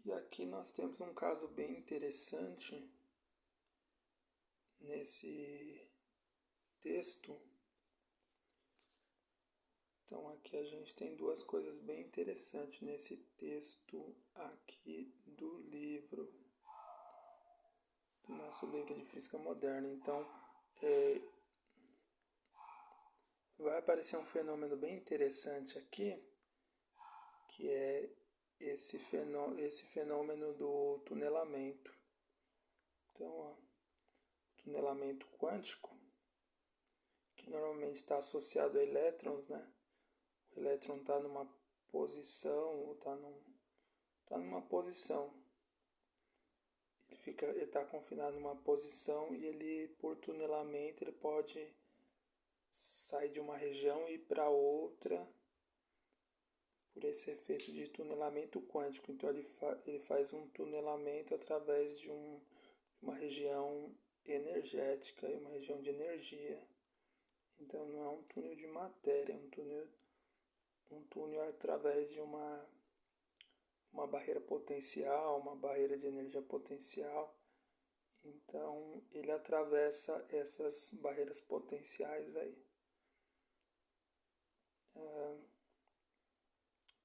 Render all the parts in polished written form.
E aqui nós temos um caso bem interessante nesse texto. Então aqui a gente tem duas coisas bem interessantes nesse texto aqui do livro, do nosso livro de Física Moderna. Então vai aparecer um fenômeno bem interessante aqui, que é esse fenômeno do tunelamento. Então, ó, tunelamento quântico, que normalmente está associado a elétrons, né? O elétron está numa posição, ou tá numa posição. Ele está confinado numa posição e ele, por tunelamento, ele pode sair de uma região e ir para outra por esse efeito de tunelamento quântico. Então ele faz um tunelamento através de uma região energética, uma região de energia. Então não é um túnel de matéria, é um túnel através de uma barreira potencial, uma barreira de energia potencial. Então ele atravessa essas barreiras potenciais aí.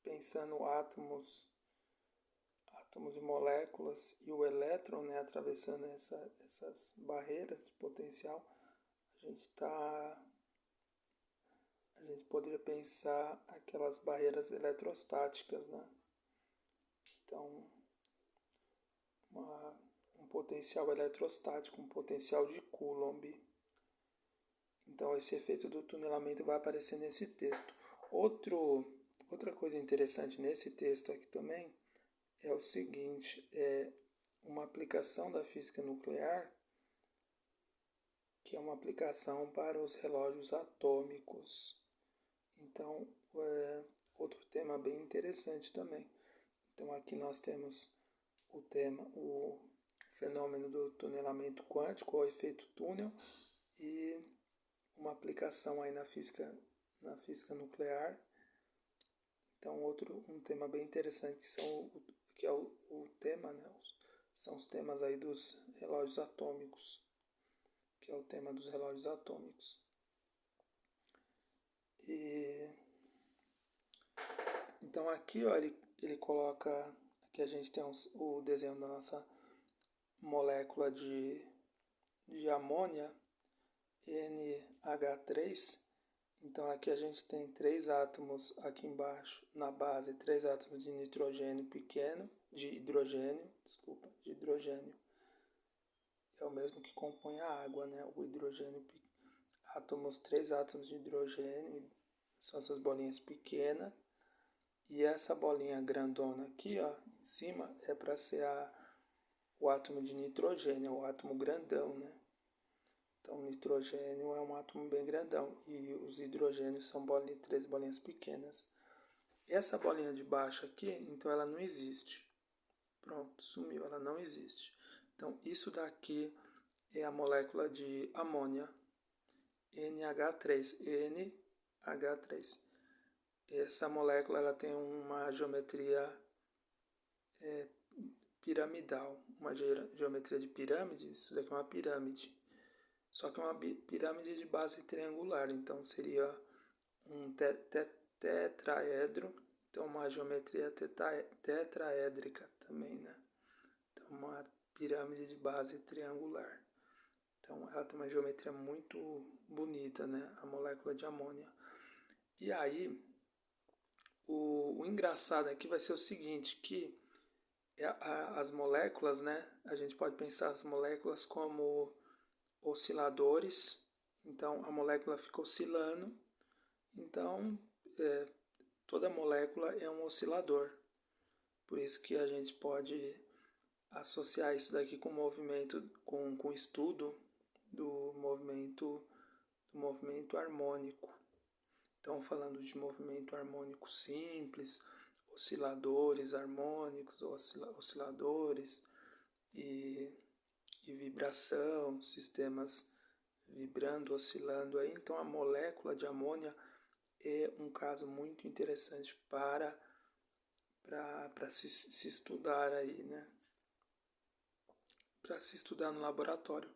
Pensando átomos e moléculas e o elétron, né, atravessando essas barreiras de potencial, a gente poderia pensar aquelas barreiras eletrostáticas, né? Então, um potencial eletrostático, um potencial de Coulomb. Então, esse efeito do tunelamento vai aparecer nesse texto. Outra coisa interessante nesse texto aqui também é o seguinte, é uma aplicação da física nuclear, que é uma aplicação para os relógios atômicos. Então, outro tema bem interessante também. Então, aqui nós temos o fenômeno do tunelamento quântico, ou efeito túnel, e uma aplicação aí na física nuclear. Então, um tema bem interessante que é o tema, né? São os temas aí dos relógios atômicos, que é o tema dos relógios atômicos. Então aqui, ó, ele coloca, aqui a gente tem o desenho da nossa molécula de amônia, NH3. Então aqui a gente tem 3 átomos aqui embaixo, na base, 3 átomos de nitrogênio pequeno, de hidrogênio. É o mesmo que compõe a água, né? O hidrogênio, 3 átomos de hidrogênio, são essas bolinhas pequenas. E essa bolinha grandona aqui, ó, em cima, é para ser o átomo de nitrogênio, o átomo grandão, né? Então, o nitrogênio é um átomo bem grandão e os hidrogênios são 3 bolinhas pequenas. E essa bolinha de baixo aqui, então ela não existe. Pronto, sumiu, ela não existe. Então, isso daqui é a molécula de amônia, NH3. Essa molécula ela tem uma geometria piramidal, uma geometria de pirâmide. Isso daqui é uma pirâmide, só que é uma pirâmide de base triangular, então seria um tetraedro, então uma geometria tetraédrica também, né? Então uma pirâmide de base triangular. Então ela tem uma geometria muito bonita, né? A molécula de amônia. E aí, o engraçado aqui vai ser o seguinte, que as moléculas, né? A gente pode pensar as moléculas como osciladores. Então a molécula fica oscilando. Então toda molécula é um oscilador. Por isso que a gente pode associar isso daqui com o movimento, com o estudo do movimento harmônico. Então, falando de movimento harmônico simples, osciladores harmônicos, osciladores e vibração, sistemas vibrando, oscilando aí. Então, a molécula de amônia é um caso muito interessante para para se estudar aí, né? Para se estudar no laboratório.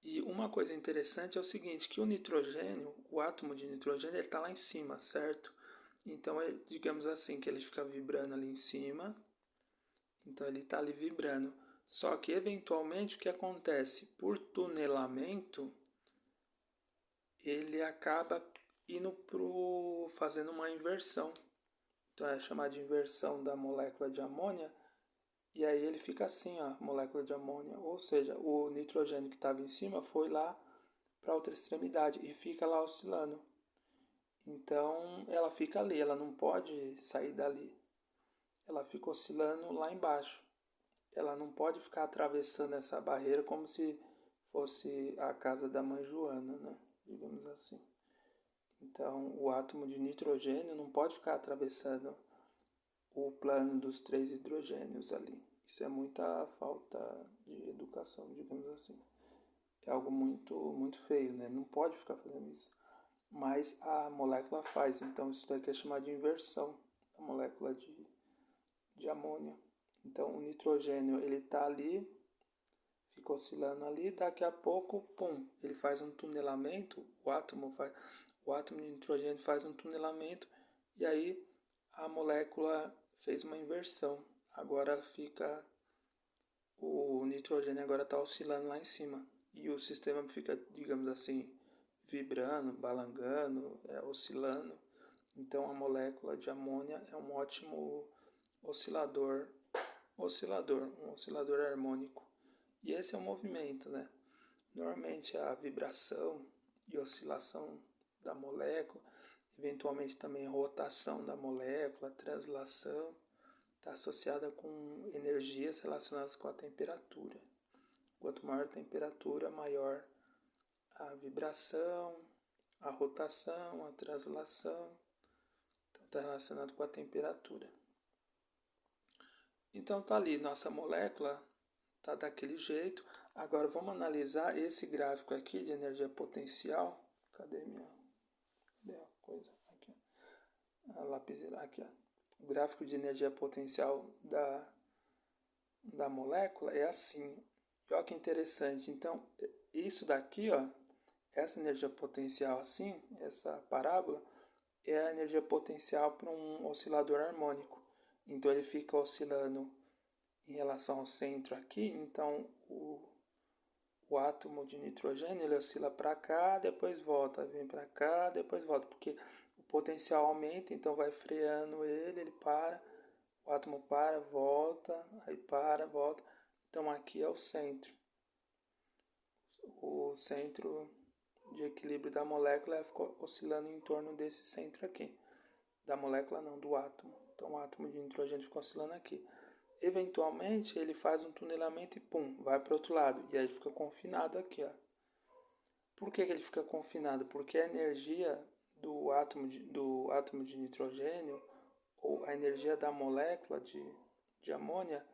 E uma coisa interessante é o seguinte, que o nitrogênio, o átomo de nitrogênio, ele está lá em cima, certo? Então, digamos assim, que ele fica vibrando ali em cima, então ele está ali vibrando. Só que, eventualmente, o que acontece? Por tunelamento, ele acaba fazendo uma inversão. Então, é chamada de inversão da molécula de amônia. E aí ele fica assim, ó, molécula de amônia. Ou seja, o nitrogênio que estava em cima foi lá para outra extremidade e fica lá oscilando. Então ela fica ali, ela não pode sair dali. Ela fica oscilando lá embaixo. Ela não pode ficar atravessando essa barreira como se fosse a casa da mãe Joana, né? Digamos assim. Então o átomo de nitrogênio não pode ficar atravessando o plano dos 3 hidrogênios ali. Isso é muita falta de educação, digamos assim. É algo muito feio, né? Não pode ficar fazendo isso. Mas a molécula faz, então isso daqui é chamado de inversão da molécula de amônia. Então o nitrogênio ele está ali, fica oscilando ali, daqui a pouco, pum, ele faz um tunelamento, o átomo de nitrogênio faz um tunelamento e aí a molécula fez uma inversão. Agora fica o nitrogênio agora está oscilando lá em cima e o sistema fica, digamos assim, vibrando, balangando, oscilando. Então a molécula de amônia é um ótimo oscilador, um oscilador harmônico. E esse é o movimento, né? Normalmente a vibração e oscilação da molécula, eventualmente também a rotação da molécula, a translação, está associada com energias relacionadas com a temperatura. Quanto maior a temperatura, maior a vibração, a rotação, a translação. Então está relacionado com a temperatura. Então está ali, nossa molécula está daquele jeito. Agora vamos analisar esse gráfico aqui de energia potencial. Cadê a coisa? Aqui, a lapiseira, aqui, ó. O gráfico de energia potencial da molécula é assim. E olha que interessante. Então, isso daqui, ó, essa energia potencial assim, essa parábola, é a energia potencial para um oscilador harmônico. Então, ele fica oscilando em relação ao centro aqui. Então, o átomo de nitrogênio ele oscila para cá, depois volta, vem para cá, depois volta, porque o potencial aumenta, então vai freando ele para, o átomo para, volta, aí para, volta. Então aqui é o centro de equilíbrio da molécula ficou oscilando em torno desse centro aqui. Da molécula não, do átomo. Então o átomo de nitrogênio ficou oscilando aqui. Eventualmente ele faz um tunelamento e pum, vai para o outro lado. E aí ele fica confinado aqui, ó. Por que ele fica confinado? Porque a energia do átomo de nitrogênio, ou a energia da molécula de amônia,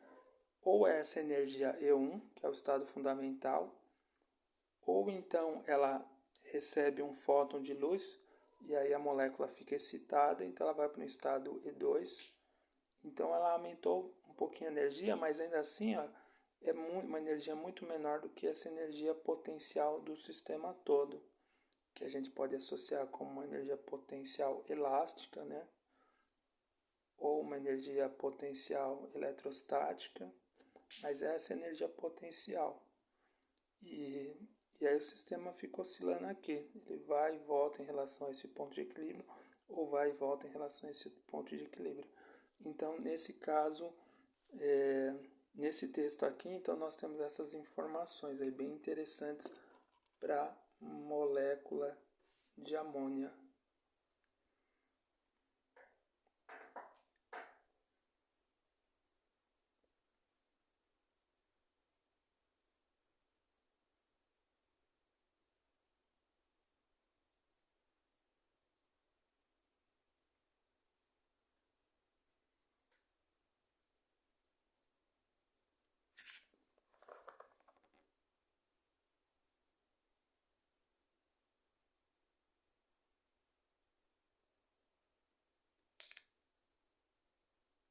ou é essa energia E1, que é o estado fundamental, ou então ela recebe um fóton de luz, e aí a molécula fica excitada, então ela vai para um estado E2. Então ela aumentou um pouquinho a energia, mas ainda assim ó, é uma energia muito menor do que essa energia potencial do sistema todo, que a gente pode associar como uma energia potencial elástica, né? Ou uma energia potencial eletrostática, mas essa é a energia potencial. E aí o sistema fica oscilando aqui, ele vai e volta em relação a esse ponto de equilíbrio, ou vai e volta em relação a esse ponto de equilíbrio. Então, nesse caso, nesse texto aqui, então nós temos essas informações aí bem interessantes para molécula de amônia.